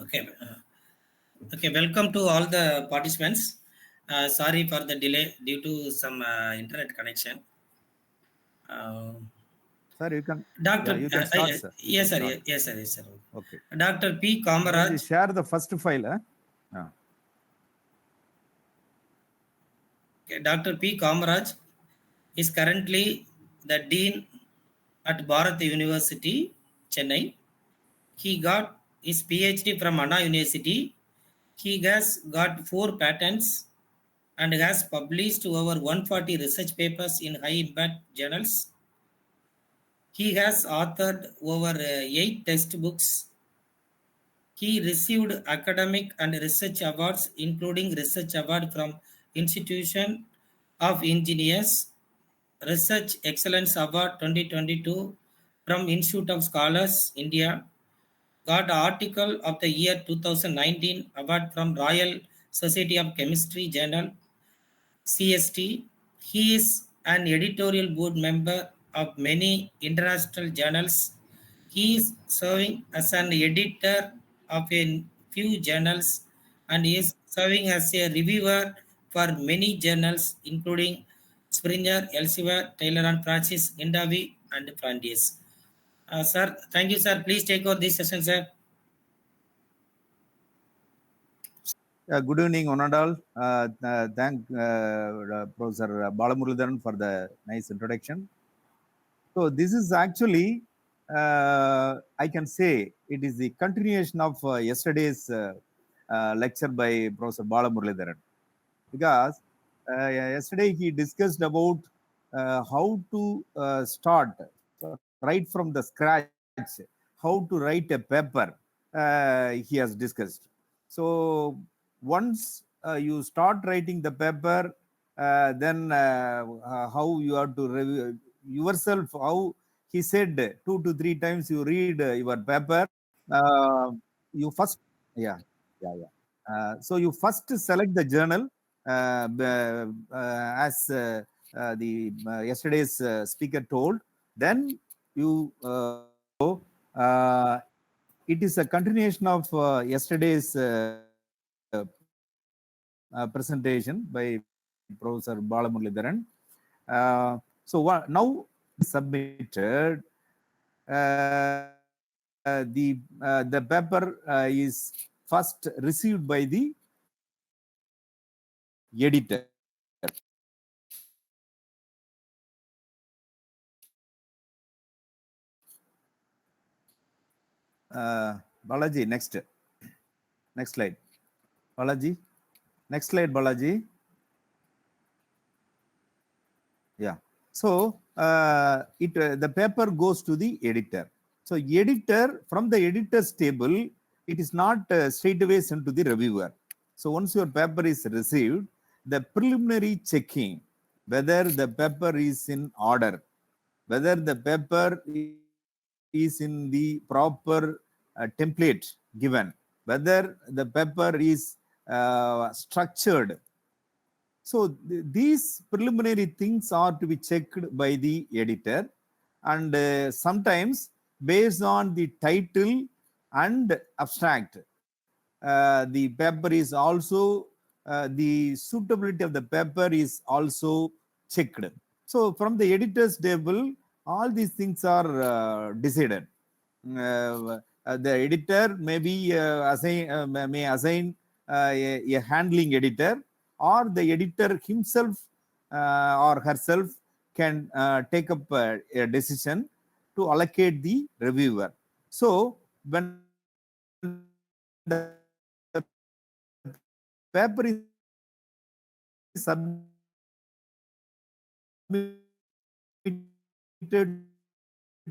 Okay. Okay. Welcome to all the participants. Sorry for the delay due to some internet connection. Uh, Sir, you can, Doctor, you can start, sir. You can yes, sir. start. Yes, sir. Yes, sir. Okay. Dr. P. Balaji, Kamaraj. share the first file. Yeah. Okay, Dr. P. Kamaraj is currently the dean at Bharat University, Chennai. He got his PhD from Anna University. He has got 4 patents and has published over 140 research papers in high impact journals. He has authored over 8 textbooks. He received academic and research awards, including Research Award from Institution of Engineers, Research Excellence Award 2022 from Institute of Scholars, India, got Article of the Year 2019 award from Royal Society of Chemistry Journal, CST. He is an editorial board member of many international journals. He is serving as an editor of a few journals and is serving as a reviewer for many journals, including Springer, Elsevier, Taylor and Francis, Indavi, and Frandius. Sir, thank you, sir. Please take over this session, sir. Good evening, one and all. Thank Professor Balamuralidharan for the nice introduction. So this is actually, I can say, it is the continuation of yesterday's lecture by Professor Balamuralidharan, because yesterday he discussed about how to start right from the scratch, how to write a paper. He has discussed. So once you start writing the paper, then how you have to review yourself, how he said 2 to 3 times you read your paper. uh, you first, yeah, so you first select the journal, as the yesterday's speaker told. Then you it is a continuation of yesterday's presentation by Professor Balamuralidharan. Now submitted, the paper is first received by the editor. Balaji, next slide. Balaji, next slide, Balaji. Yeah. So the paper goes to the editor. So editor, from the editor's table, it is not straight away sent to the reviewer. So once your paper is received, the preliminary checking whether the paper is in order, whether the paper is in the proper template given, whether the paper is structured. So these preliminary things are to be checked by the editor, and sometimes based on the title and abstract, the paper is also the suitability of the paper is also checked. So from the editor's table, all these things are decided. The editor may be may assign a handling editor, or the editor himself or herself can take up a decision to allocate the reviewer. So when the paper is submitted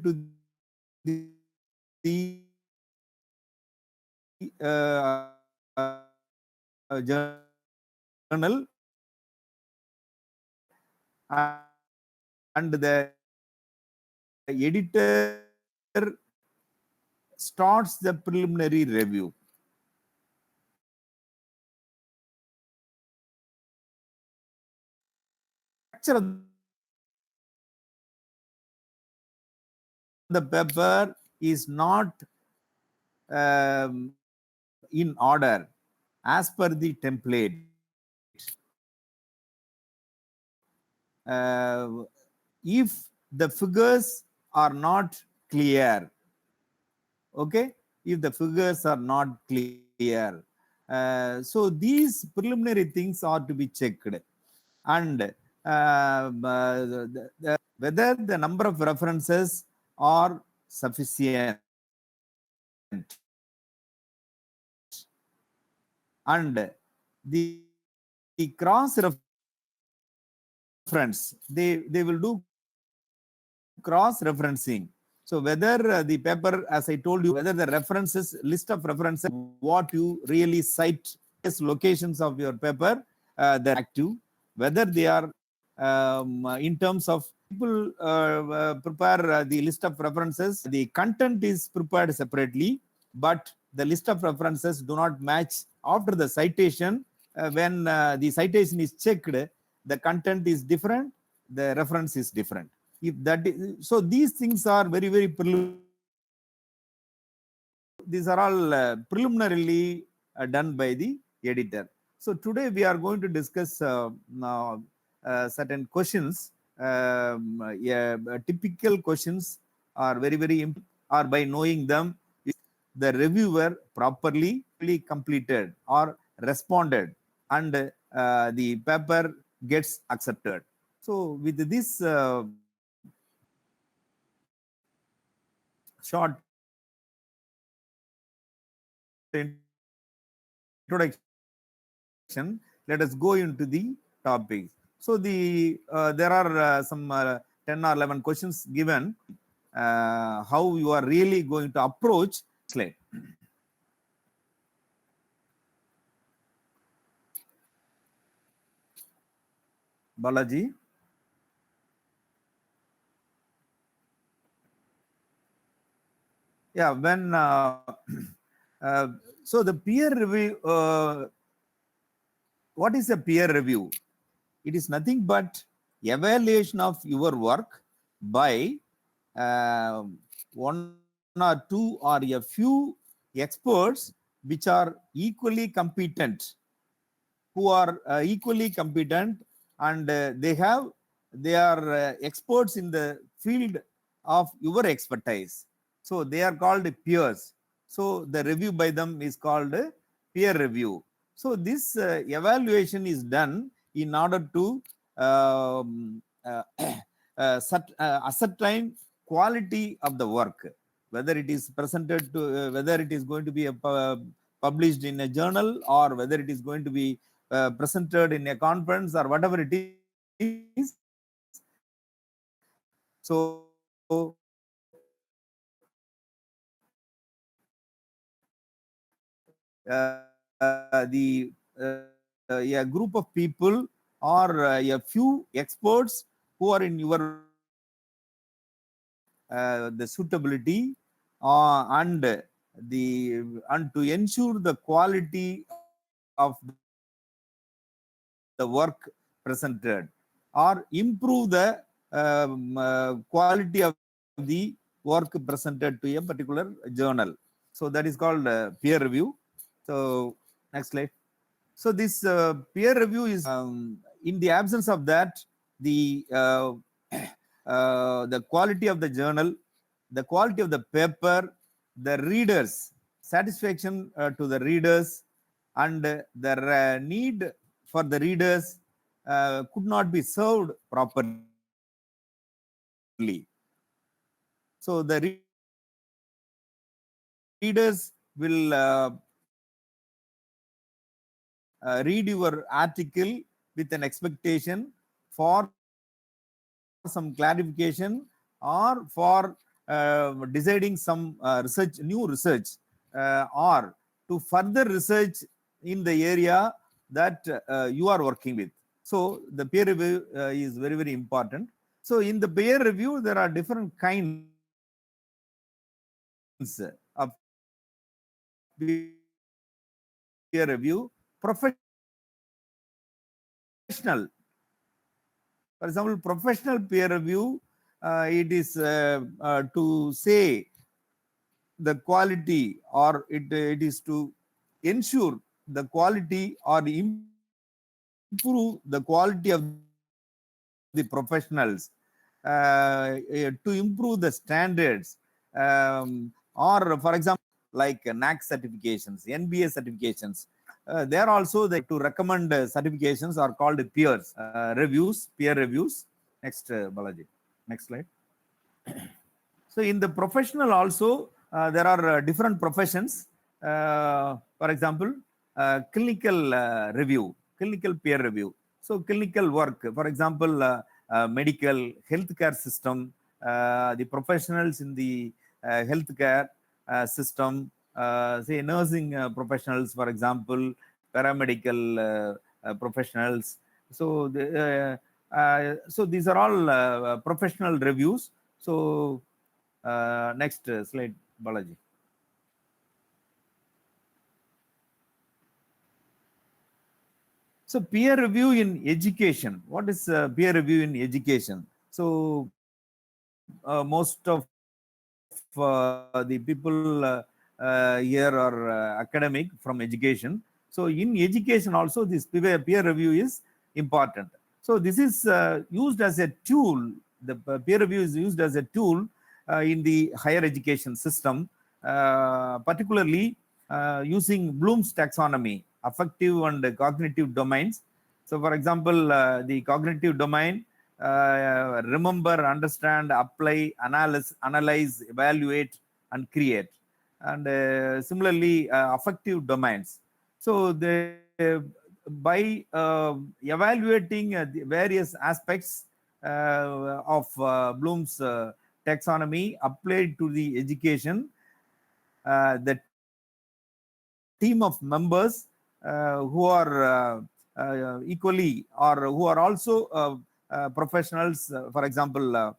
to the journal, and the editor starts the preliminary review. Structure of the paper is not in order as per the template. If the figures are not clear, okay, if the figures are not clear, so these preliminary things are to be checked, and whether the number of references are sufficient, and the cross reference, they will do cross referencing. So whether the paper, as I told you, whether the references, list of references, what you really cite as locations of your paper, they're active, whether they are in terms of people prepare the list of references, the content is prepared separately, but the list of references do not match after the citation. When the citation is checked, the content is different, the reference is different. If that is, so these things are very, very these are all preliminarily done by the editor. So today we are going to discuss certain questions. Typical questions are very, very important, or by knowing them, the reviewer properly completed or responded, and the paper gets accepted. So with this short introduction, let us go into the topics. So there are some 10 or 11 questions given, how you are really going to approach slide. Balaji. Yeah, when so the peer review, what is a peer review? It is nothing but evaluation of your work by one or two or a few experts which are equally competent, who are equally competent, and they are experts in the field of your expertise. So they are called peers. So the review by them is called peer review. So this evaluation is done in order to ascertain quality of the work, whether it is presented to, whether it is going to be published in a journal, or whether it is going to be presented in a conference, or whatever it is. So a group of people, or a few experts who are in your the suitability and to ensure the quality of the work presented, or improve the quality of the work presented to a particular journal. So that is called peer review. So next slide. So this peer review is in the absence of that, the quality of the journal, the quality of the paper, the readers, satisfaction to the readers, and the need for the readers could not be served properly. So the readers will read your article with an expectation for some clarification, or for deciding some new research, or to further research in the area that you are working with. So the peer review is very, very important. So in the peer review, there are different kinds of peer review. Professional, for example, professional peer review, it is to say the quality, or it is to ensure the quality or improve the quality of the professionals, to improve the standards, or for example, like NAC certifications, NBA certifications. There also to recommend certifications are called peers, reviews, peer reviews. Next, Balaji. Next slide. So in the professional also, there are different professions. For example, clinical review, clinical peer review. So clinical work, for example, medical, healthcare system, the professionals in the healthcare system, say nursing professionals, for example, paramedical professionals. So so these are all professional reviews. So next slide, Balaji. So peer review in education. What is peer review in education? So most of the people here are academic from education. So in education also, this peer review is important. So this is used as a tool. The peer review is used as a tool in the higher education system, particularly using Bloom's taxonomy, affective and cognitive domains. So for example, the cognitive domain, remember, understand, apply, analyze, evaluate, and create. And similarly, affective domains. So by evaluating the various aspects of Bloom's taxonomy applied to the education, the team of members who are equally or who are also professionals, for example,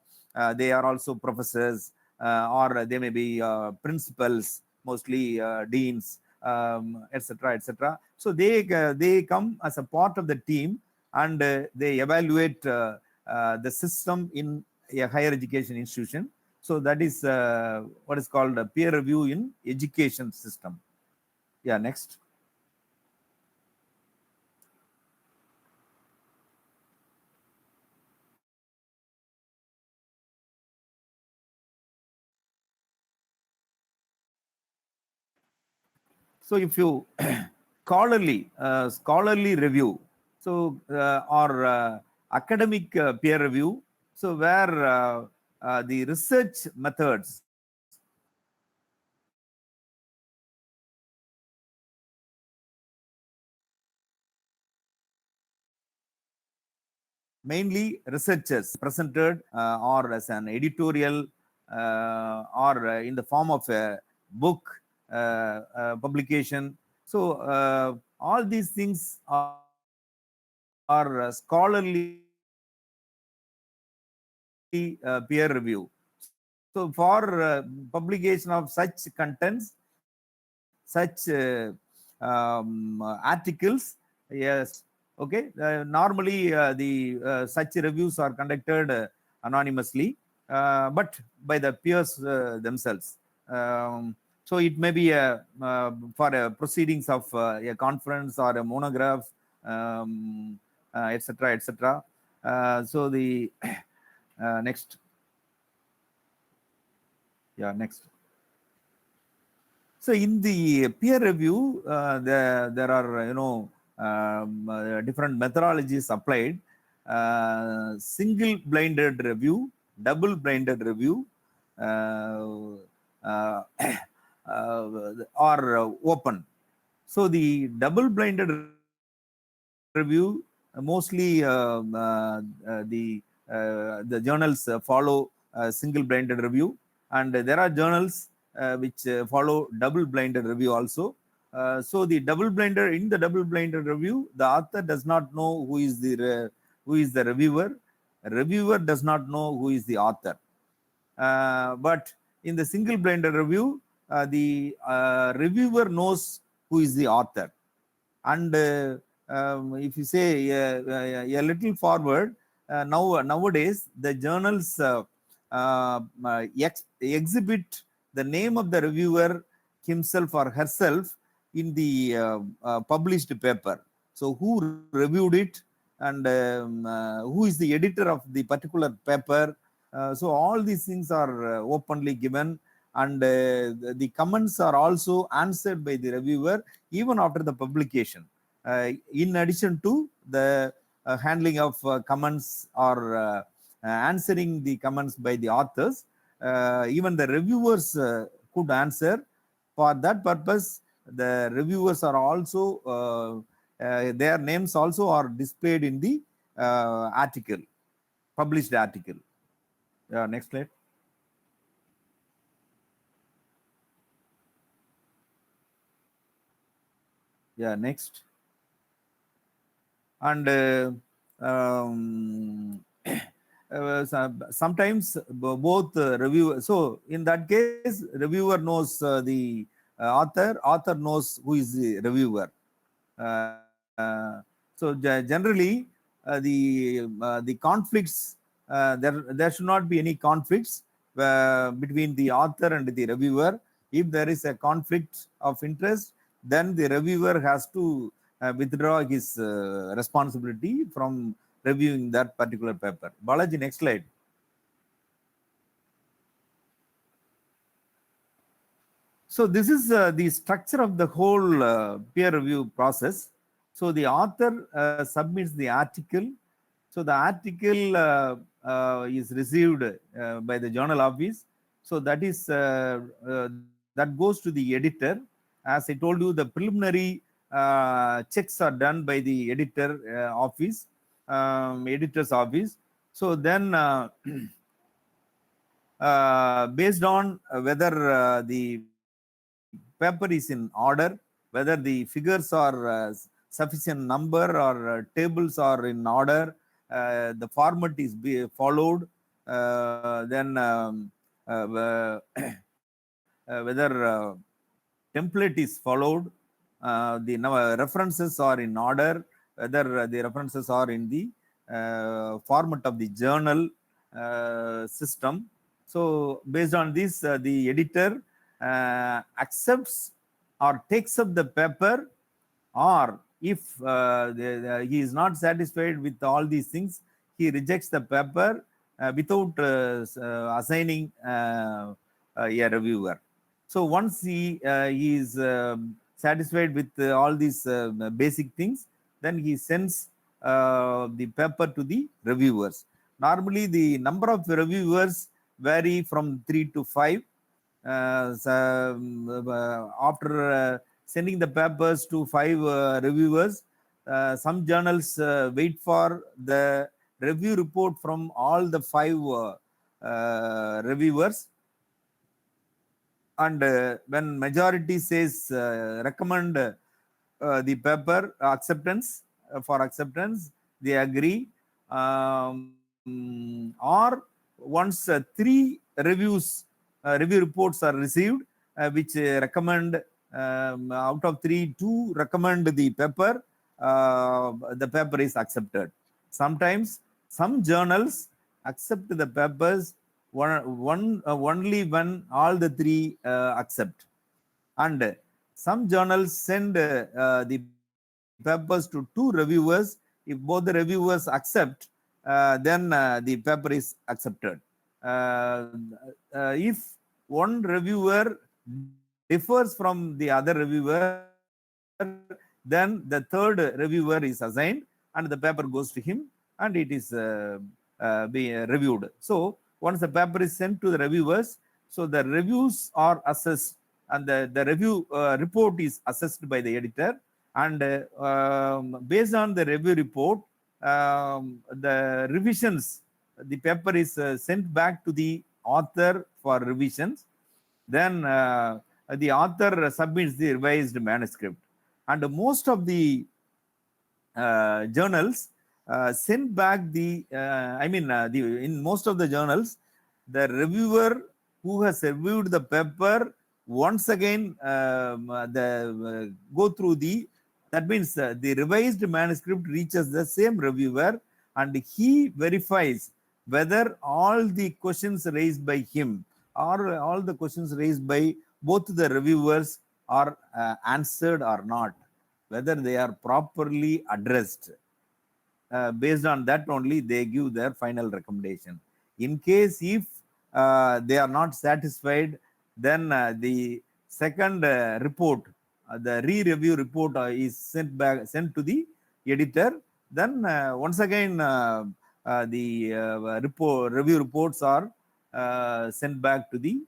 they are also professors, or they may be principals, mostly deans, etc., etc. So they come as a part of the team, and they evaluate the system in a higher education institution. So that is what is called a peer review in education system. Yeah, next. So if you scholarly review, so or academic peer review, so where the research methods mainly researchers presented or as an editorial or in the form of a book publication. So all these things are scholarly peer review. So for publication of such contents, such articles, yes, okay. Normally, the such reviews are conducted anonymously, but by the peers themselves. So it may be for proceedings of a conference or a monograph, etc., etc. So the next, yeah, next. So in the peer review, there are different methodologies applied. Single blinded review, double blinded review, or open. So the double blinded review, mostly the journals follow single blinded review, and there are journals which follow double blinded review also. So the double blinded review, the author does not know who is the reviewer. Reviewer does not know who is the author. But in the single blinded review, the reviewer knows who is the author. And if you say a little forward, nowadays the journals exhibit the name of the reviewer himself or herself in the published paper. So who reviewed it, and who is the editor of the particular paper. So all these things are openly given, and the comments are also answered by the reviewer even after the publication. In addition to the handling of comments or answering the comments by the authors, even the reviewers could answer. For that purpose, the reviewers are also their names also are displayed in the article, published article. Next slide. Yeah, next. And sometimes both reviewer. So in that case, reviewer knows the author knows who is the reviewer. So generally, the conflicts, there should not be any conflicts between the author and the reviewer. If there is a conflict of interest, then the reviewer has to withdraw his responsibility from reviewing that particular paper. Balaji, next slide. So this is the structure of the whole peer review process. So the author submits the article. So the article is received by the journal office. So that is that goes to the editor. As I told you, the preliminary checks are done by the editor office, editor's office. So then based on whether the paper is in order, whether the figures are sufficient number or tables are in order, the format is followed, then whether template is followed, the references are in order, whether the references are in the format of the journal system. So based on this, the editor accepts or takes up the paper, or if he is not satisfied with all these things, he rejects the paper without assigning a reviewer. So once he is satisfied with all these basic things, then he sends the paper to the reviewers. Normally, the number of reviewers vary from 3 to 5. After sending the papers to 5 reviewers, some journals wait for the review report from all the 5 reviewers, and when majority says recommend the paper acceptance, for acceptance, they agree, or once 3 review reports are received, which recommend out of 3, 2 recommend the paper is accepted. Sometimes some journals accept the papers only when all the 3 accept, and some journals send the papers to 2 reviewers. If both the reviewers accept, then the paper is accepted. If one reviewer differs from the other reviewer, then the 3rd reviewer is assigned and the paper goes to him and it is be reviewed. So once the paper is sent to the reviewers, so the reviews are assessed and the review report is assessed by the editor, and based on the review report, the revisions, the paper is sent back to the author for revisions. Then the author submits the revised manuscript, and most of the journals send back the in most of the journals, the reviewer who has reviewed the paper once again go through the, that means the revised manuscript reaches the same reviewer and he verifies whether all the questions raised by him or all the questions raised by both the reviewers are answered or not, whether they are properly addressed. Based on that only they give their final recommendation. In case if they are not satisfied, then the second report, the re-review report is sent to the editor. Then once again the review reports are sent back to the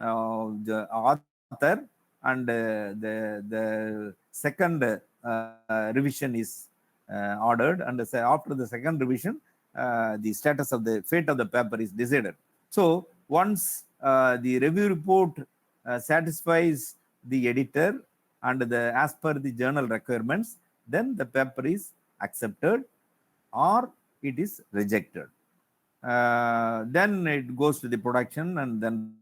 author, and the second revision is ordered, and after the second revision, the status of the fate of the paper is decided. So once the review report satisfies the editor and as per the journal requirements, then the paper is accepted or it is rejected. Then it goes to the production and then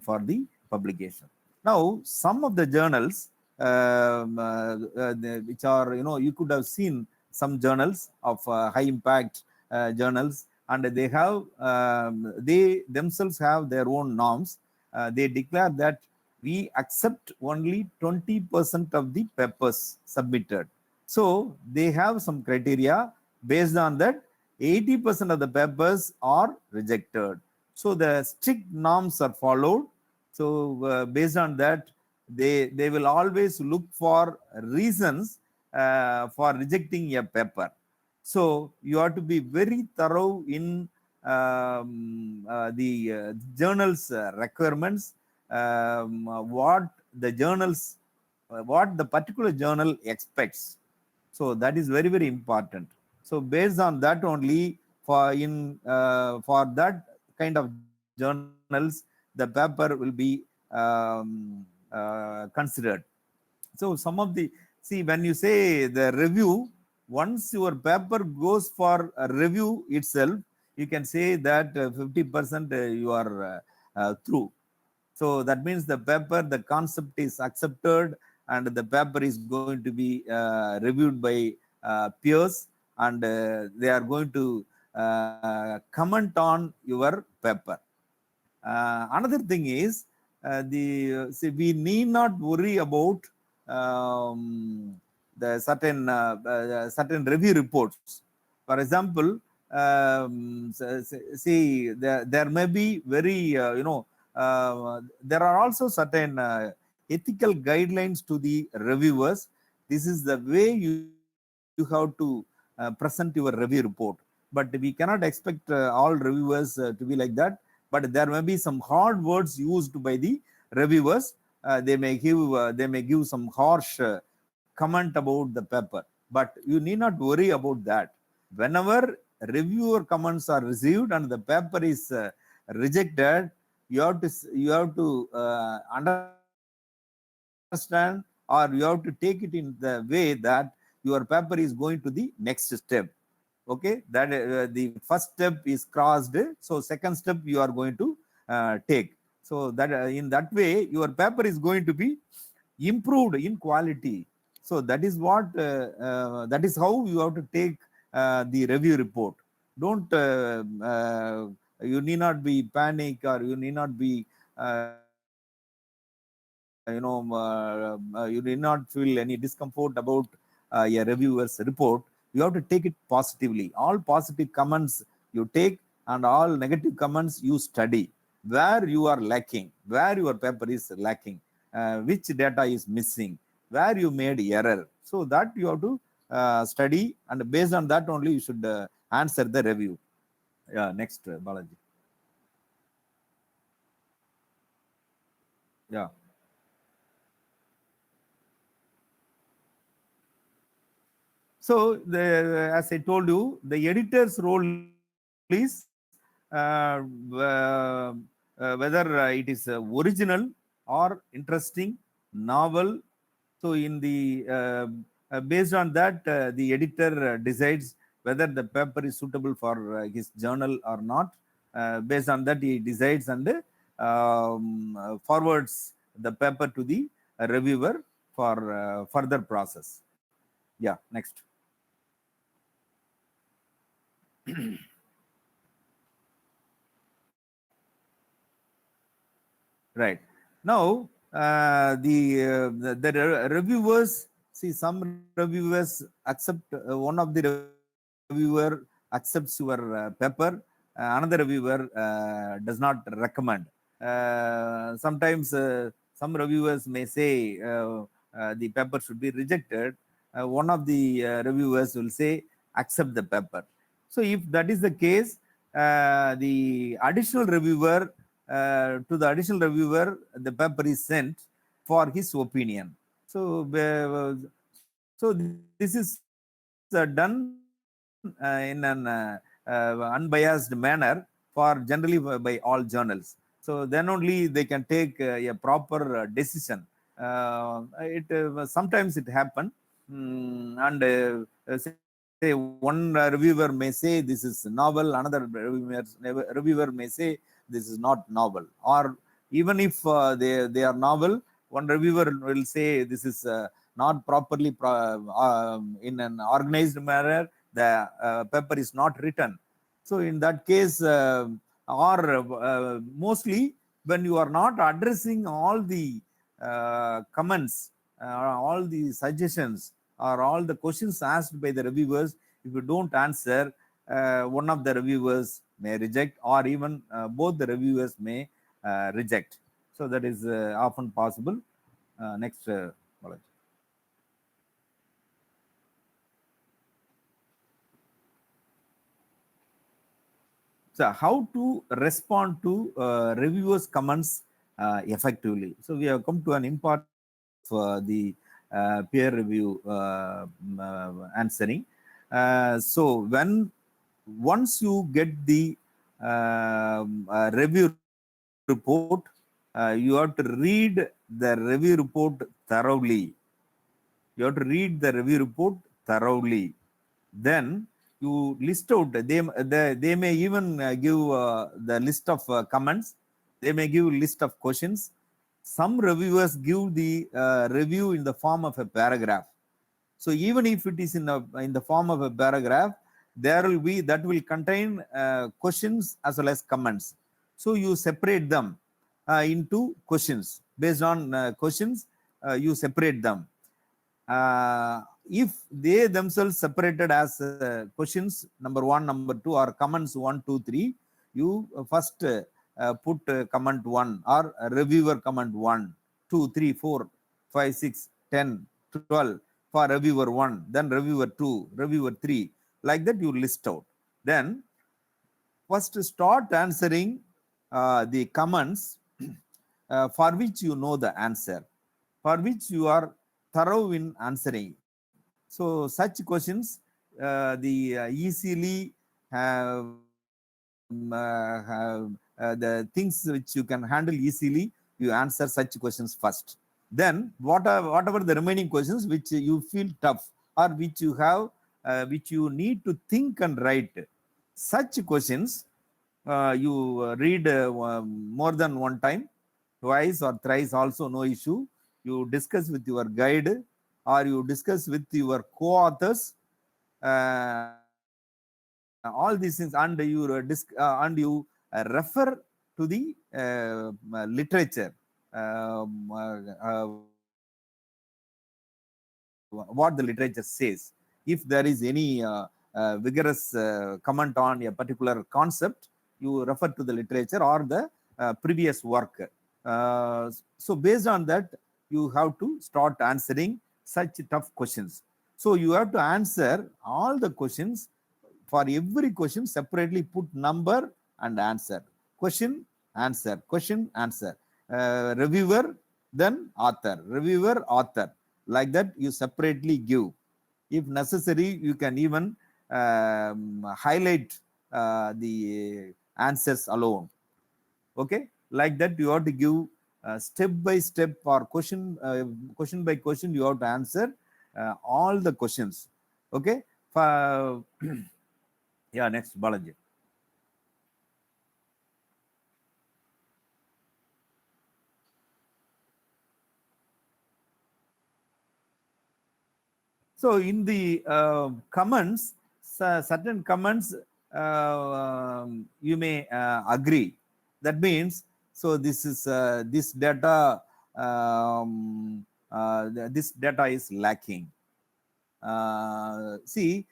for the publication. Now, some of the journals which are, you could have seen some journals of high impact journals, and they have they themselves have their own norms. They declare that we accept only 20% of the papers submitted. So they have some criteria. Based on that, 80% of the papers are rejected. So the strict norms are followed. So based on that, they will always look for reasons for rejecting a paper. So you have to be very thorough in the journal's requirements, what the particular journal expects. So that is very, very important. So based on that only, for that kind of journals, the paper will be considered. So some of the, see, when you say the review, once your paper goes for a review itself, you can say that 50% you are through. So that means the paper, the concept is accepted, and the paper is going to be reviewed by peers, and they are going to comment on your paper. Another thing is we need not worry about the certain review reports. For example, see, there may be very there are also certain ethical guidelines to the reviewers. This is the way you have to present your review report. But we cannot expect all reviewers to be like that. But there may be some hard words used by the reviewers. They may give some harsh comment about the paper. But you need not worry about that. Whenever reviewer comments are received and the paper is rejected, you have to understand, or you have to take it in the way that your paper is going to the next step. Okay, that the first step is crossed, so second step you are going to take. So that in that way your paper is going to be improved in quality. So that is what that is how you have to take the review report. Don't you need not be panic, or you need not be you need not feel any discomfort about a reviewer's report. You have to take it positively. All positive comments you take, and all negative comments you study. Where you are lacking, where your paper is lacking, which data is missing, where you made error. So that you have to study, and based on that only you should answer the review. Yeah, next, Balaji. Yeah. So, as I told you, the editor's role is whether it is original or interesting, novel. So, in the based on that, the editor decides whether the paper is suitable for his journal or not. Based on that, he decides and forwards the paper to the reviewer for further process. Yeah, next. Right. Now, the reviewers, see, some reviewers accept, one of the reviewer accepts your paper, another reviewer does not recommend. Sometimes some reviewers may say the paper should be rejected. One of the reviewers will say accept the paper. So if that is the case, the additional reviewer, to the additional reviewer, the paper is sent for his opinion. So this is done in an unbiased manner for generally by all journals. So then only they can take a proper decision. Sometimes it happen, and say one reviewer may say this is novel, another reviewer may say this is not novel, or even if they are novel, one reviewer will say this is not properly in an organized manner, the paper is not written. So in that case, or mostly when you are not addressing all the comments, all the suggestions, or all the questions asked by the reviewers, if you don't answer, one of the reviewers may reject, or even both the reviewers may reject. So that is often possible. Next, Balaji. So how to respond to reviewers' comments effectively? So we have come to an important part of the peer review answering. So once you get the review report, you have to read the review report thoroughly. You have to read the review report thoroughly. Then you list out, they may even give the list of comments, they may give list of questions. Some reviewers give the review in the form of a paragraph. So even if it is in the form of a paragraph, there will be, that will contain questions as well as comments. So you separate them into questions. Based on questions, you separate them. If they themselves separated as questions number 1, number 2, or comments 1, 2, 3, you first put comment 1, or reviewer comment 1, 2, 3, 4, 5, 6, 10, 12 for reviewer 1, then reviewer 2, reviewer 3, like that you list out. Then first start answering the comments for which you know the answer, for which you are thorough in answering. So such questions, easily have the things which you can handle easily, you answer such questions first. Then whatever the remaining questions which you feel tough, or which you have, which you need to think and write, such questions you read more than one time, twice or thrice also, no issue. You discuss with your guide, or you discuss with your co-authors, all these things, and you refer to the literature, what the literature says. If there is any vigorous comment on a particular concept, you refer to the literature or the previous work. So based on that, you have to start answering such tough questions. So you have to answer all the questions. For every question, separately put number and answer. Question, answer, question, answer. Reviewer, then author. Reviewer, author. Like that, you separately give. If necessary, you can even highlight the answers alone. Okay, like that you have to give step by step, or question by question, you have to answer all the questions. Okay. Yeah, next, Balaji. So in the comments, certain comments you may agree. That means So this is this data. This data is lacking. See,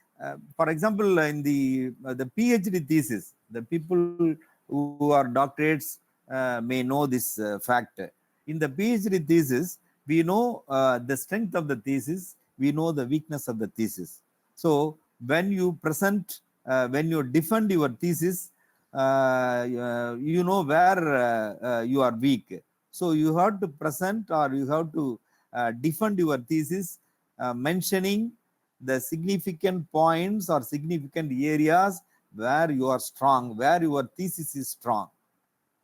for example, in the PhD thesis, the people who are doctorates may know this fact. In the PhD thesis, we know the strength of the thesis, we know the weakness of the thesis. So when you present, when you defend your thesis, you know where you are weak. So you have to present, or you have to defend your thesis, mentioning the significant points or significant areas where you are strong, where your thesis is strong.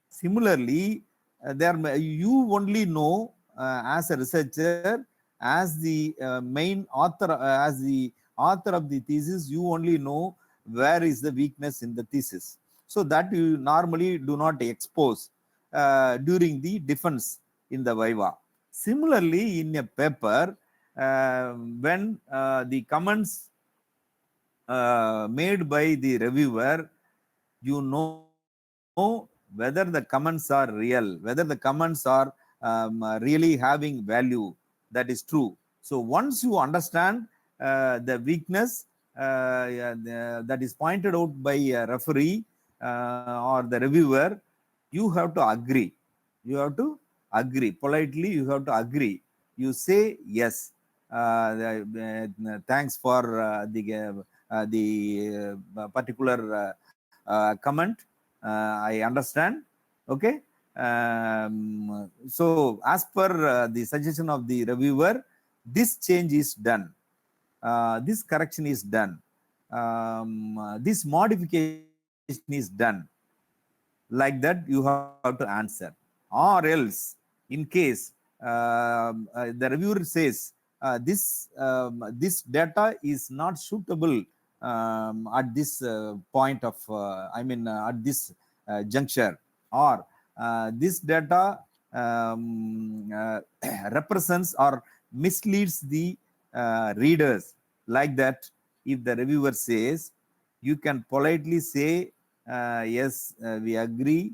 Similarly, you only know as a researcher, as the main author, as the author of the thesis, you only know where is the weakness in the thesis. So that you normally do not expose during the defense in the viva. Similarly, in a paper, when the comments made by the reviewer, you know whether the comments are real, whether the comments are really having value. That is true. So once you understand the weakness that is pointed out by a referee or the reviewer, you have to agree. You have to agree politely. You have to agree. You say yes. Thanks for the particular comment. I understand. Okay. So as per the suggestion of the reviewer, this change is done. This correction is done. This modification is done. Like that, you have to answer. Or else, in case the reviewer says this data is not suitable at this point of, at this juncture, or this data represents or misleads the readers. Like that, if the reviewer says, you can politely say, yes, we agree.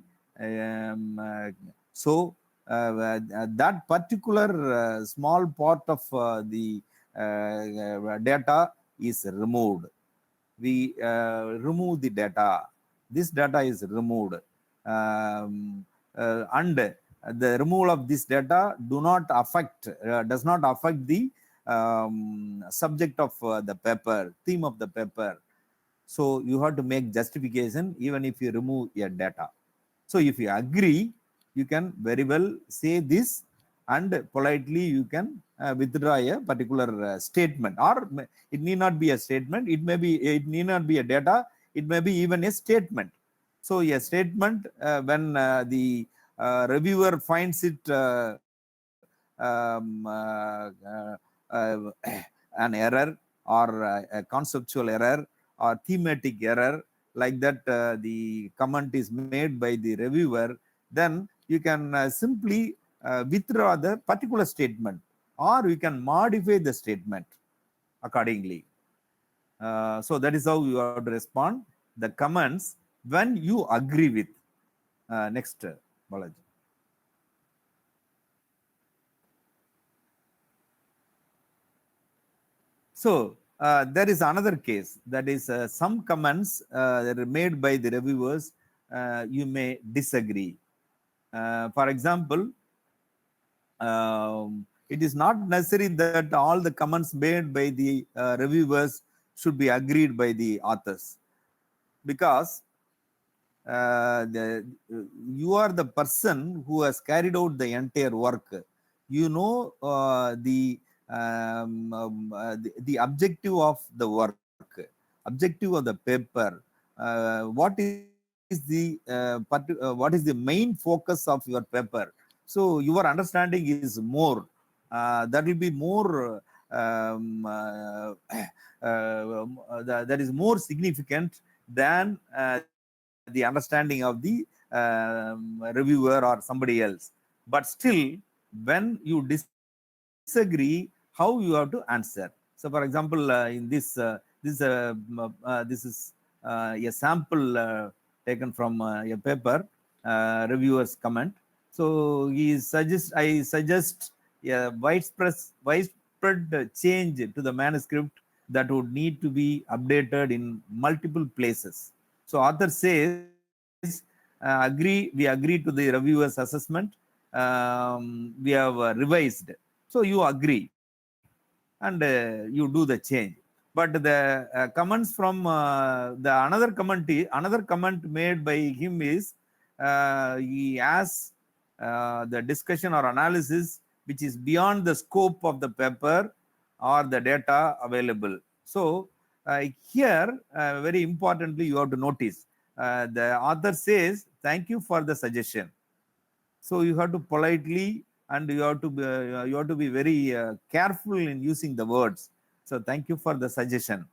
So that particular small part of the data is removed. We remove the data. This data is removed. And the removal of this data does not affect the subject of the paper, theme of the paper. So you have to make justification even if you remove your data. So if you agree, you can very well say this, and politely you can withdraw a particular statement, or it need not be a statement. It need not be a data. It may be even a statement. So a statement, when the reviewer finds it an error, or a conceptual error, or thematic error, like that, the comment is made by the reviewer, then you can simply withdraw the particular statement, or you can modify the statement accordingly. So that is how you have to respond the comments when you agree with. Next, Balaji. So there is another case, that is some comments that are made by the reviewers, you may disagree. For example, it is not necessary that all the comments made by the reviewers should be agreed by the authors, because you are the person who has carried out the entire work. You know the objective of the work, objective of the paper. What is the main focus of your paper? So your understanding is more. That will be more. That is more significant than the understanding of the reviewer or somebody else. But still, when you disagree, how you have to answer. So for example, in this is a sample taken from a paper, reviewers comment. So I suggest a widespread change to the manuscript that would need to be updated in multiple places. So author says, we agree to the reviewer's assessment. We have revised. So you agree and you do the change. But the comments from another comment made by him is he has the discussion or analysis which is beyond the scope of the paper or the data available. So here, very importantly, you have to notice the author says, "Thank you for the suggestion." So you have to politely and you have to be very careful in using the words. So thank you for the suggestion.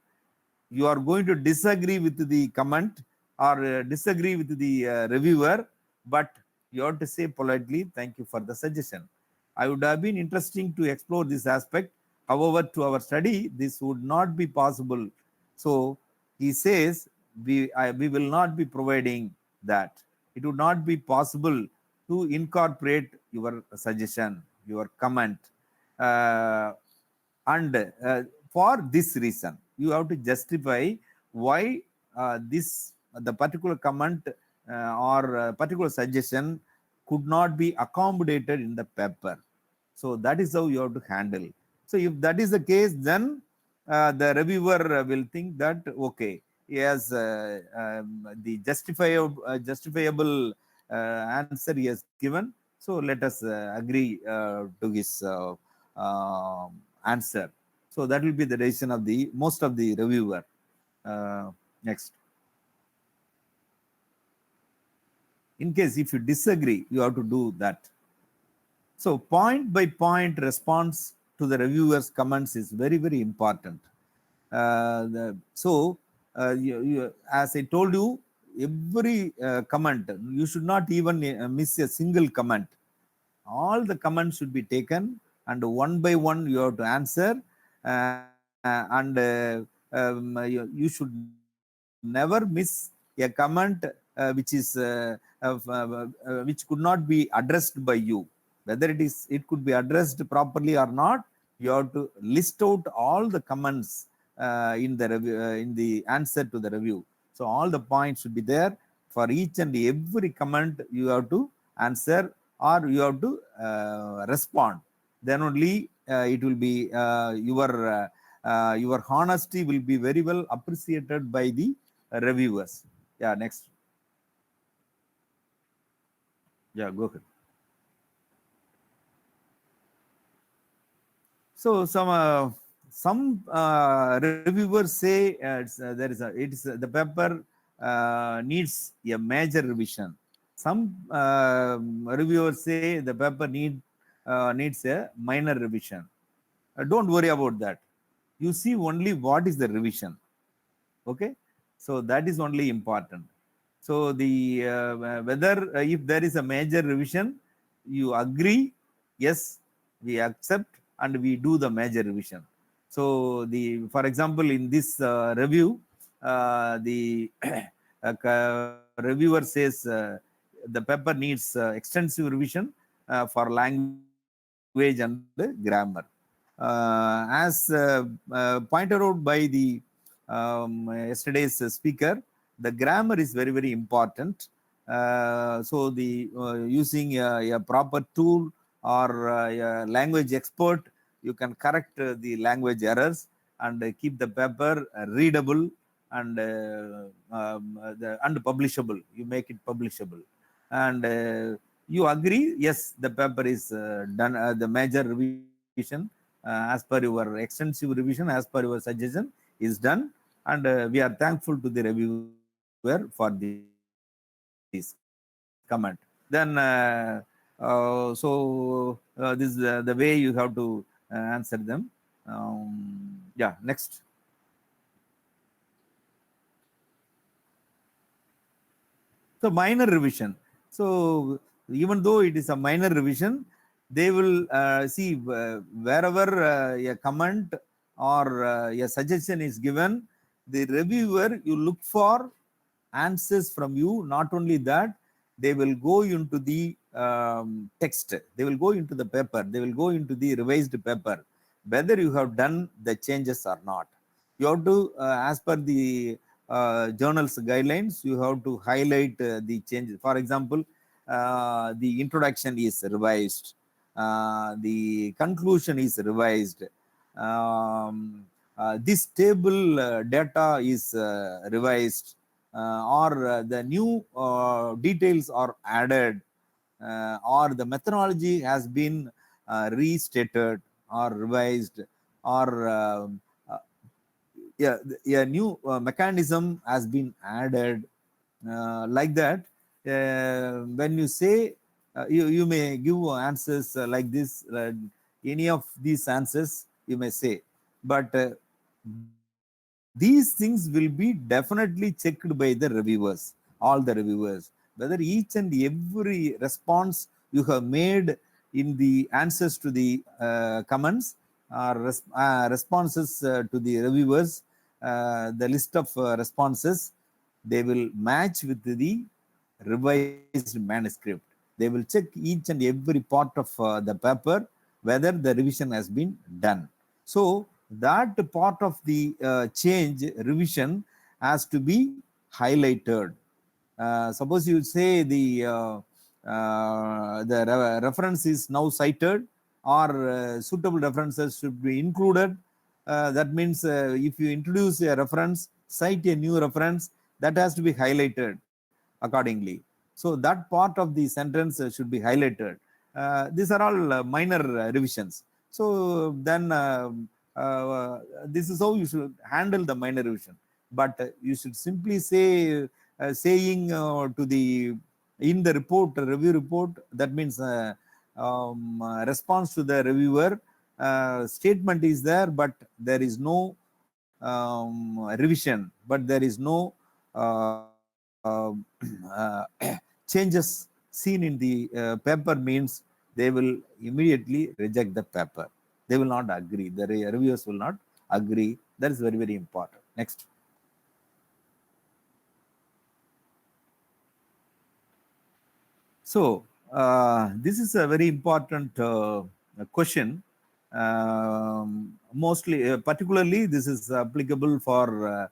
You are going to disagree with the comment or disagree with the reviewer, but you have to say politely, "Thank you for the suggestion. I would have been interesting to explore this aspect. However, to our study, this would not be possible." So he says, we will not be providing that. It would not be possible to incorporate your suggestion, your comment. And for this reason, you have to justify why the particular comment or particular suggestion could not be accommodated in the paper. So that is how you have to handle. So if that is the case, then the reviewer will think that okay, he has the justifiable answer he has given. So let us agree to his answer. So that will be the decision of the most of the reviewer. Next. In case if you disagree, you have to do that. So point by point response to the reviewer's comments is very, very important. As I told you, every comment, you should not even miss a single comment. All the comments should be taken and one by one you have to answer. You should never miss a comment which could not be addressed by you. Whether it could be addressed properly or not, you have to list out all the comments in the answer to the review. So all the points should be there. For each and every comment you have to answer or you have to respond. Then only it will be your honesty will be very well appreciated by the reviewers. Yeah, next. Yeah, go ahead. So some reviewers say the paper needs a major revision. Some reviewers say the paper needs a minor revision. Don't worry about that. You see only what is the revision. Okay, so that is only important. So the whether if there is a major revision, you agree, yes, we accept and we do the major revision. So for example, in this review, the reviewer says the paper needs extensive revision for language and grammar. As pointed out by the yesterday's speaker, the grammar is very, very important. So the using a proper tool or a language expert, you can correct the language errors and keep the paper readable and publishable. You make it publishable. And you agree, yes, the paper is done, the major revision as per your extensive revision, as per your suggestion is done. And we are thankful to the reviewer for this comment. Then this is the way you have to answer them. Yeah, next. So minor revision. So even though it is a minor revision, they will see wherever a comment or a suggestion is given, the reviewer, you look for answers from you. Not only that, they will go into the text. They will go into the paper. They will go into the revised paper, whether you have done the changes or not. You have to, as per the journal's guidelines, you have to highlight the changes. For example, the introduction is revised, the conclusion is revised, this table data is revised, or the new details are added, or the methodology has been restated or revised, or a new mechanism has been added, like that. When you say, you may give answers like this, any of these answers you may say, but these things will be definitely checked by the reviewers, all the reviewers, whether each and every response you have made in the answers to the comments or responses to the reviewers, the list of responses, they will match with the revised manuscript. They will check each and every part of the paper whether the revision has been done. So that part of the change revision has to be highlighted. Suppose you say the reference is now cited, or suitable references should be included. That means if you introduce a reference, cite a new reference, that has to be highlighted accordingly. So that part of the sentence should be highlighted. These are all minor revisions. So then this is how you should handle the minor revision. But you should simply say, saying to the, in the report, review report, that means response to the reviewer, statement is there, but there is no revision, but there is no changes seen in the paper, means they will immediately reject the paper. They will not agree. The reviewers will not agree. That is very, very important. Next. So this is a very important question. Mostly, particularly, this is applicable for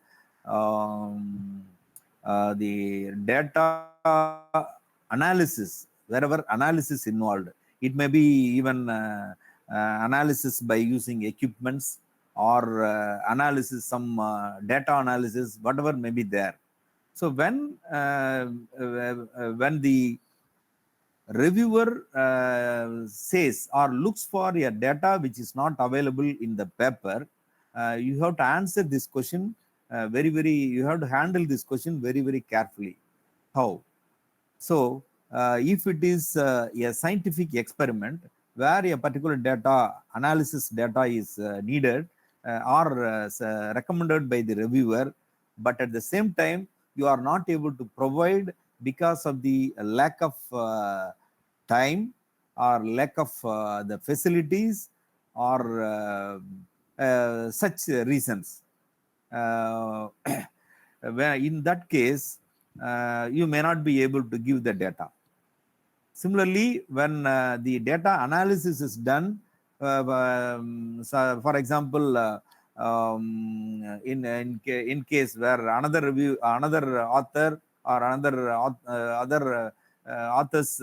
the data analysis, wherever analysis involved. It may be even analysis by using equipments, or analysis, some data analysis, whatever may be there. So when the reviewer says or looks for a data which is not available in the paper, you have to answer this question you have to handle this question very, very carefully. How? So if it is a scientific experiment where a particular data analysis data is needed, or recommended by the reviewer, but at the same time you are not able to provide because of the lack of time, or lack of the facilities, or such reasons, where in that case you may not be able to give the data. Similarly, when the data analysis is done, so for example, in case where another author, or other authors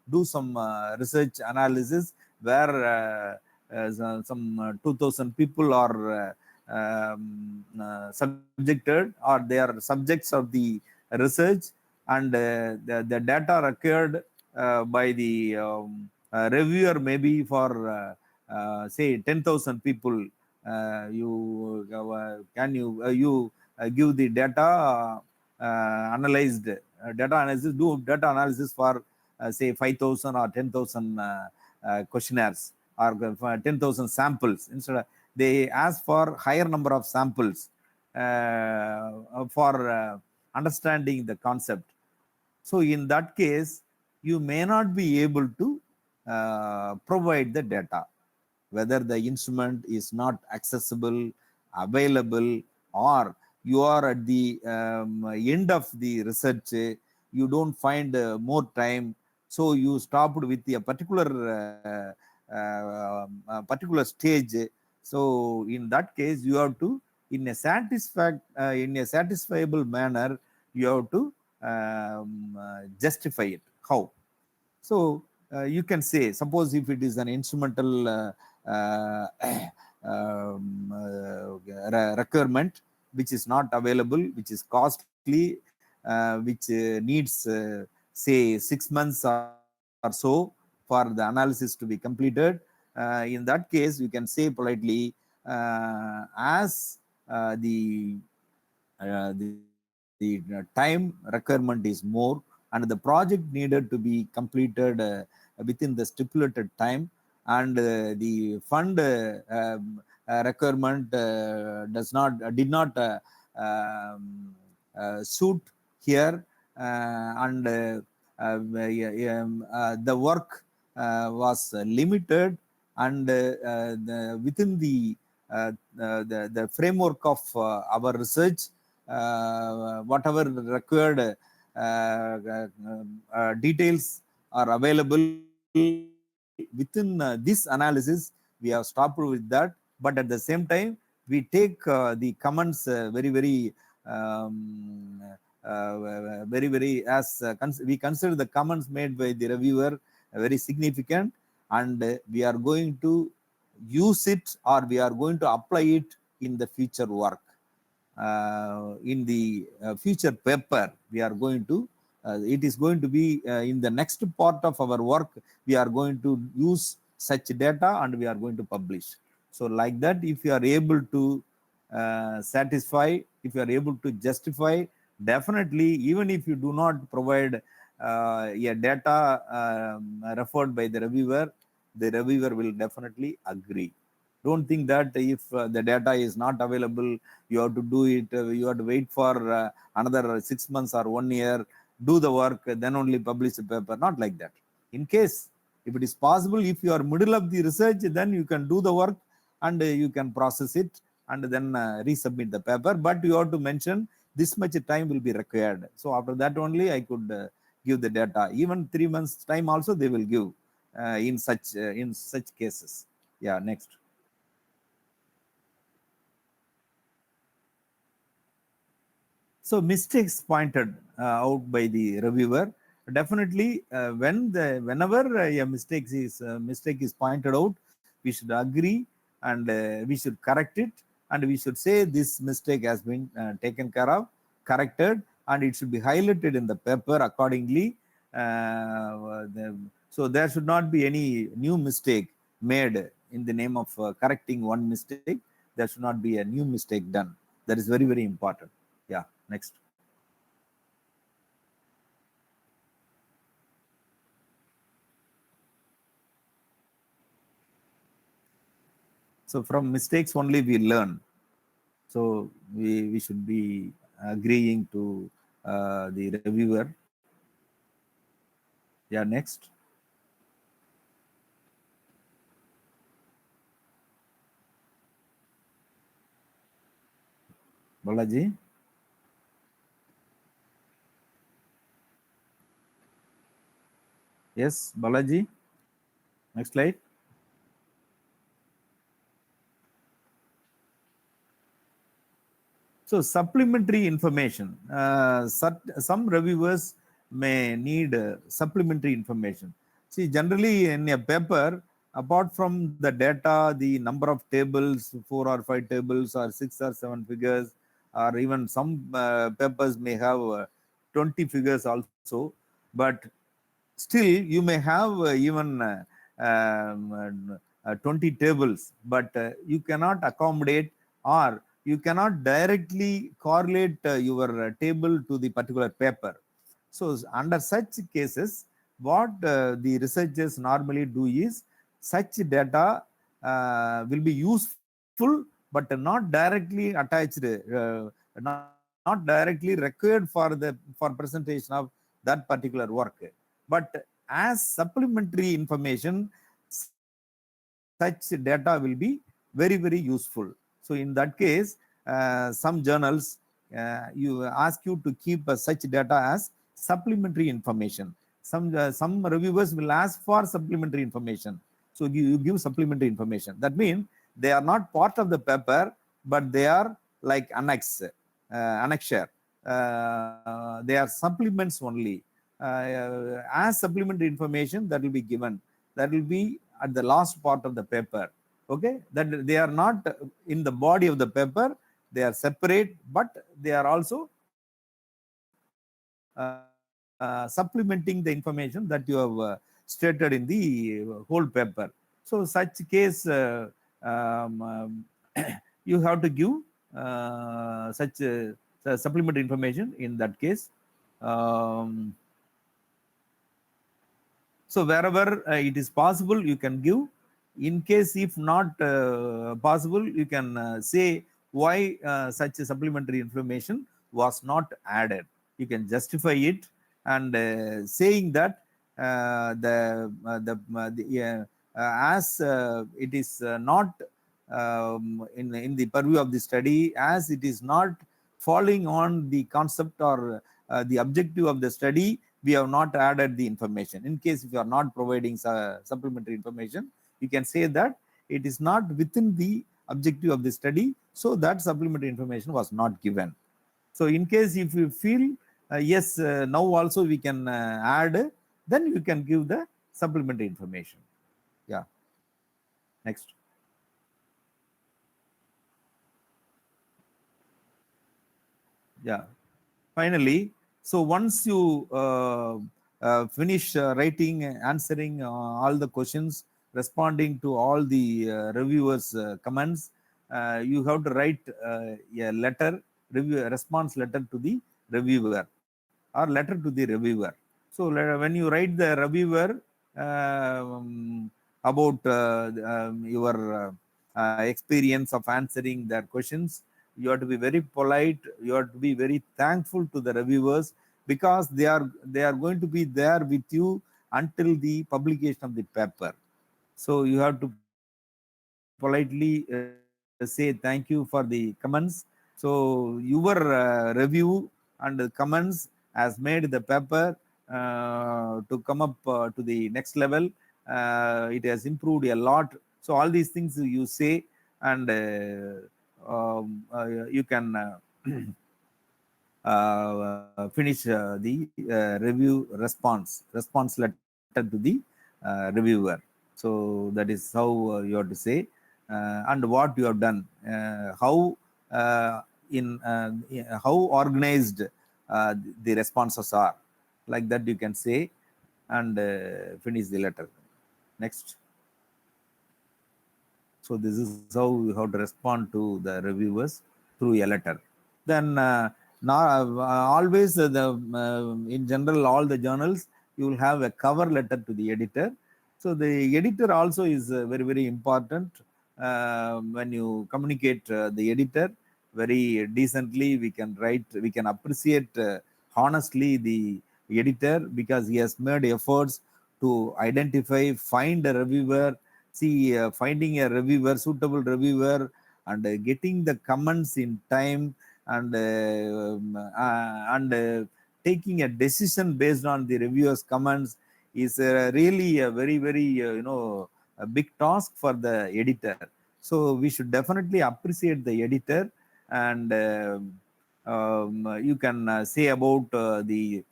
do some research analysis, where some 2,000 people are subjected, or they are subjects of the research, and the data required by the reviewer maybe for say 10,000 people. You give the data analyzed data analysis, do data analysis for say 5,000 or 10,000 questionnaires, or 10,000 samples. Instead of, they ask for higher number of samples for understanding the concept. So in that case, you may not be able to provide the data, whether the instrument is not accessible, available, or you are at the end of the research, you don't find more time. So you stopped with a particular stage. So in that case, you have to, in a satisfiable manner, you have to justify it. How? So you can say, suppose if it is an instrumental uh, requirement which is not available, which is costly, which needs say 6 months or so for the analysis to be completed. In that case, you can say politely, as the time requirement is more and the project needed to be completed within the stipulated time, and the fund requirement did not suit here, and the work was limited, and within the framework of our research, whatever required details are available within this analysis, we have stopped with that. But at the same time, we take the comments very, as we consider the comments made by the reviewer very significant, and we are going to use it, or we are going to apply it in the future work. In the future paper, we are going to, it is going to be in the next part of our work, we are going to use such data and we are going to publish. So like that, if you are able to satisfy, if you are able to justify, definitely, even if you do not provide a data referred by the reviewer will definitely agree. Don't think that if the data is not available, you have to do it, you have to wait for another 6 months or 1 year, do the work, then only publish the paper. Not like that. In case, if it is possible, if you are middle of the research, then you can do the work and you can process it and then resubmit the paper. But you have to mention this much time will be required. So after that only I could give the data. Even 3 months time also they will give in such cases. Yeah, next. So mistakes pointed out by the reviewer, definitely whenever a mistake is pointed out, we should agree, and we should correct it, and we should say this mistake has been taken care of, corrected, and it should be highlighted in the paper accordingly. So there should not be any new mistake made in the name of correcting one mistake. There should not be a new mistake done. That is very important. Yeah, next. So from mistakes only we learn. So we should be agreeing to the reviewer. Yeah, next. Balaji. Yes, Balaji. Next slide. So supplementary information. Some reviewers may need supplementary information. See, generally in a paper, apart from the data, the number of tables, 4 or 5 tables, or 6 or 7 figures, or even some papers may have 20 figures also, but still you may have even 20 tables, but you cannot accommodate, or you cannot directly correlate your table to the particular paper. So under such cases, what the researchers normally do is, such data will be useful but not directly attached, not directly required for presentation of that particular work, but as supplementary information, such data will be very useful. So in that case, some journals you ask you to keep such data as supplementary information. some reviewers will ask for supplementary information. So you give supplementary information. That means they are not part of the paper, but they are like annexure. They are supplements only. As supplementary information that will be given, that will be at the last part of the paper. Okay, that they are not in the body of the paper, they are separate, but they are also supplementing the information that you have stated in the whole paper. So such case, you have to give such supplementary information in that case. So wherever it is possible, you can give. In case if not possible, you can say why such supplementary information was not added. You can justify it, and saying that as it is not in the purview of the study, as it is not falling on the concept or the objective of the study, we have not added the information. In case if you are not providing supplementary information, you can say that it is not within the objective of the study, so that supplementary information was not given. So in case if you feel yes, now also we can add, then you can give the supplementary information. Yeah. Next. Yeah. Finally, so once you finish writing, answering all the questions, responding to all the reviewers' comments, you have to write a letter, response letter to the reviewer or letter to the reviewer. So when you write the reviewer about your experience of answering their questions, you have to be very polite, you have to be very thankful to the reviewers, because they are going to be there with you until the publication of the paper. So you have to politely say thank you for the comments. So your review and comments has made the paper to come up to the next level. It has improved a lot. So all these things you say, and you can finish the review response letter to the reviewer. So that is how you have to say, and what you have done, how how organized the responses are, like that you can say, and finish the letter. Next. So this is how you have to respond to the reviewers through a letter. Then now always in general, all the journals, you will have a cover letter to the editor. So the editor also is very important. When you communicate the editor very decently, we can write, we can appreciate honestly the editor, because he has made efforts to identify, find a reviewer, see finding a reviewer, suitable reviewer, and getting the comments in time, and taking a decision based on the reviewers' comments is really a very a big task for the editor. So we should definitely appreciate the editor, and you can say about the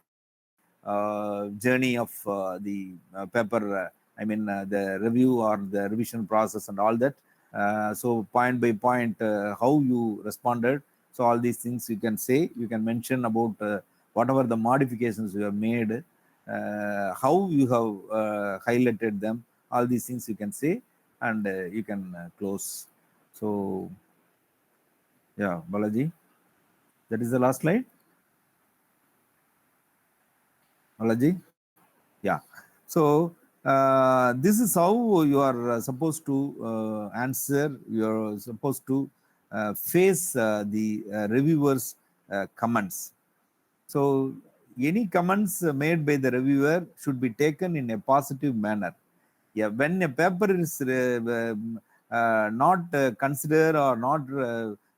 journey of the paper. I mean the review or the revision process and all that. So point by point, how you responded. So all these things you can say, you can mention about whatever the modifications you have made, how you have highlighted them. All these things you can say, and you can close. So yeah, Balaji, that is the last slide. Balaji, yeah. So this is how you are supposed to answer. You are supposed to face the reviewers' comments. So any comments made by the reviewer should be taken in a positive manner. Yeah, when a paper is not considered or not,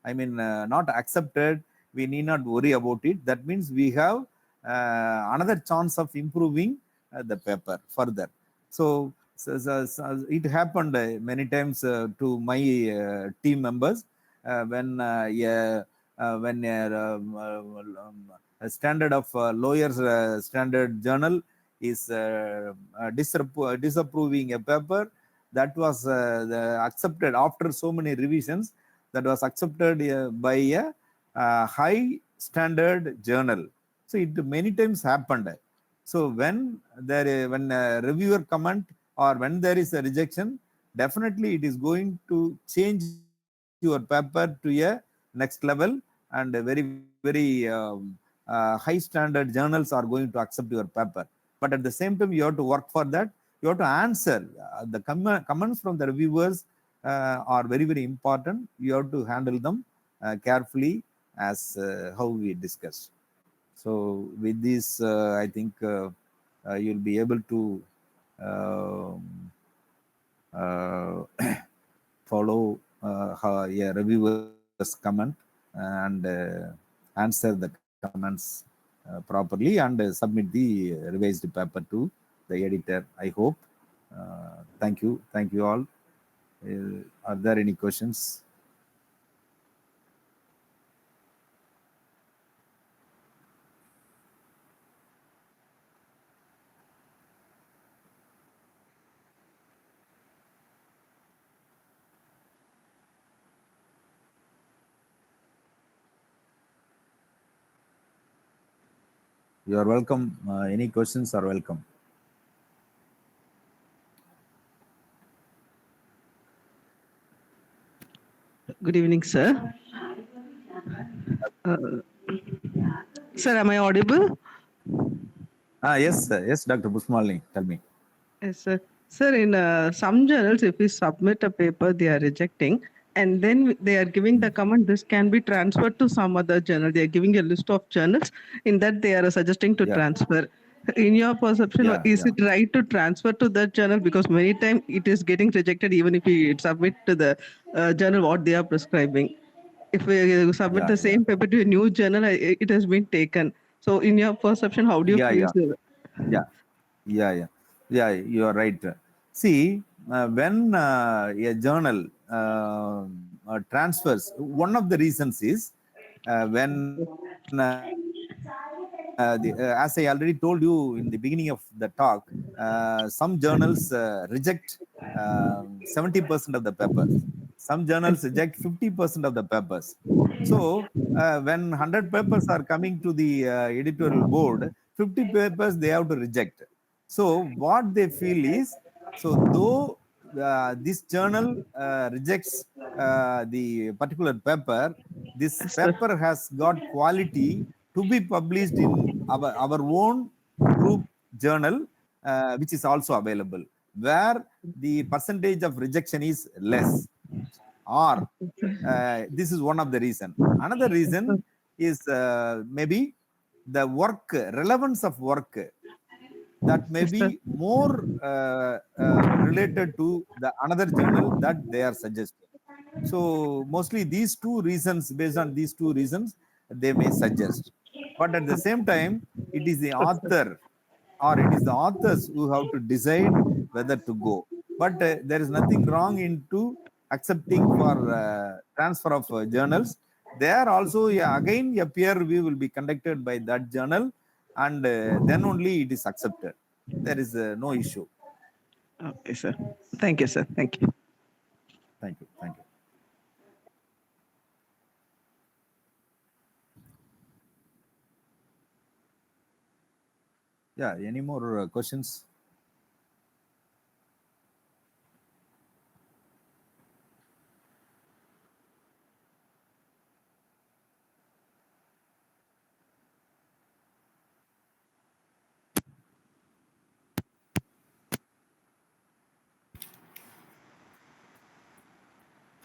not accepted, we need not worry about it. That means we have another chance of improving the paper further. So it happened many times to my team members when a standard of lower standard journal is disapproving a paper that was accepted after so many revisions, that was accepted by a high standard journal. So it many times happened. So when a reviewer comment or when there is a rejection, definitely it is going to change your paper to a next level, and a very high standard journals are going to accept your paper. But at the same time, you have to work for that. You have to answer the comments from the reviewers are very important. You have to handle them carefully, as how we discussed. So with this, I think you'll be able to follow a reviewer's comment and answer the comments properly, and submit the revised paper to the editor, I hope. Thank you all. Are there any questions? You are welcome. Any questions are welcome. Good evening, sir. Sir, am I audible? Yes, Dr. Pushmalini, tell me. Yes, sir. Sir, in some journals, if we submit a paper, they are rejecting, and then they are giving the comment, this can be transferred to some other journal. They are giving a list of journals. In that, they are suggesting to transfer. In your perception, is it right to transfer to that journal? Because many times it is getting rejected even if we submit to the journal what they are prescribing. If we submit the same paper to a new journal, it has been taken. So in your perception, how do you feel, sir? Yeah, you are right. See, when a journal transfers, one of the reasons is when as I already told you in the beginning of the talk, some journals reject 70% of the papers. Some journals reject 50% of the papers. So when 100 papers are coming to the editorial board, 50 papers they have to reject. So what they feel is, so though this journal rejects the particular paper, this paper has got quality to be published in our own group journal, which is also available, where the percentage of rejection is less. Or this is one of the reason. Another reason is maybe the work, relevance of work, that may be more related to the another journal that they are suggesting. So mostly these two reasons, based on these two reasons, they may suggest. But at the same time, it is the author or it is the authors who have to decide whether to go. But there is nothing wrong into accepting for transfer of journals. There also, again, a peer review will be conducted by that journal, and then only it is accepted. There is no issue. Okay, sir. Thank you, sir. Thank you. Thank you. Thank you. Yeah, any more questions?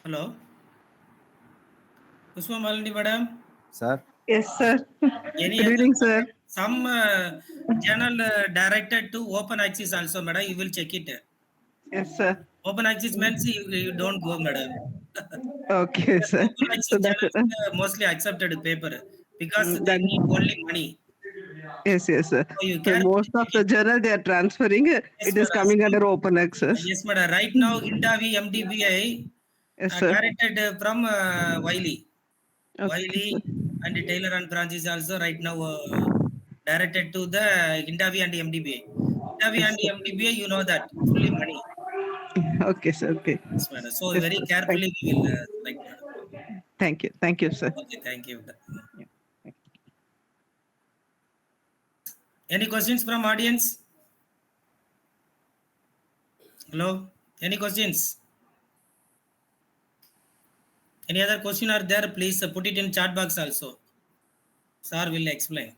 Hello. Pushmalini madam. Sir? Yes, sir. Any Good evening, sir. Some journal directed to open access also, madam. You will check it. Yes, sir. Open access means you don't go, madam. Okay, sir. Open access So that journals mostly accepted paper because they need only money. Yes, yes, sir. So you So can most of the journal they are transferring, it is madam. coming under open access. Yes, madam. Right now, Indavi MDBI Yes, sir. directed from Wiley. Okay, Wiley sir. and Taylor and Branch is also right now directed to the Indavi and MDBI. Indavi Yes, and sir. MDBI, you know that fully money. Okay, sir. Okay. Yes, madam. So Yes, very sir. carefully we will select, madam. Thank you. Thank you, sir. Okay, thank you. Yeah. Any questions from audience? Hello? Any questions? Any other question are there? Please put it in chat box also. Sir will explain.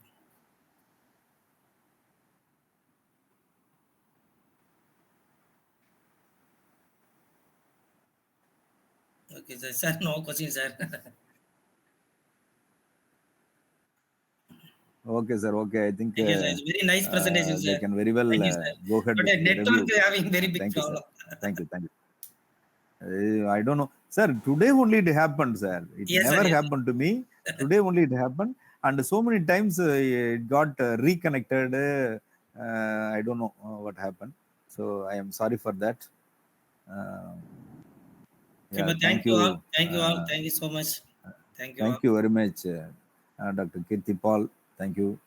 Okay, sir. Sir, no questions, sir. Okay, sir. Okay, I think Thank you, sir. It's very nice presentation, they sir. can very well Thank you, sir. go ahead But with the network review. having very big Thank you, sir. problem. Thank you. Thank you. I don't know, sir. Today only it happened, sir. It Yes, sir. never Yes, happened to me. Today only it happened, and so many times it got reconnected. I don't know what happened. So I am sorry for that. Uh, okay, yeah, but thank thank you all. you. Thank you all. Thank you so much. Thank you all. Thank you very much, Dr. Kirti Paul. Thank you.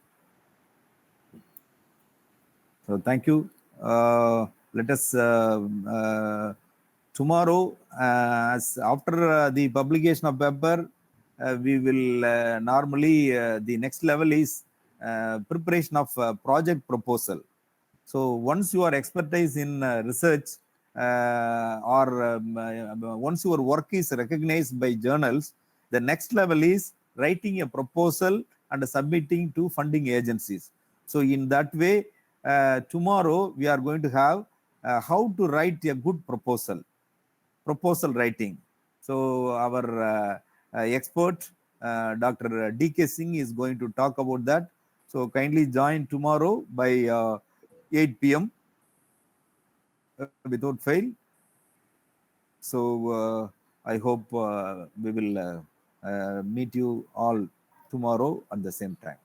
So thank you. Let us tomorrow, after the publication of paper, we will normally the next level is preparation of project proposal. So once you are expertise in research or once your work is recognized by journals, the next level is writing a proposal and submitting to funding agencies. So in that way, tomorrow we are going to have how to write a good proposal writing. So our expert, Dr. D.K. Singh is going to talk about that. So kindly join tomorrow by 8 p.m. Without fail. So I hope we will meet you all tomorrow at the same time.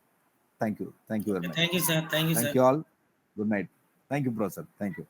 Thank you. Thank you very much. Thank you, sir. Thank you, Thank sir. you all. Good night. Thank you, Professor. Thank you.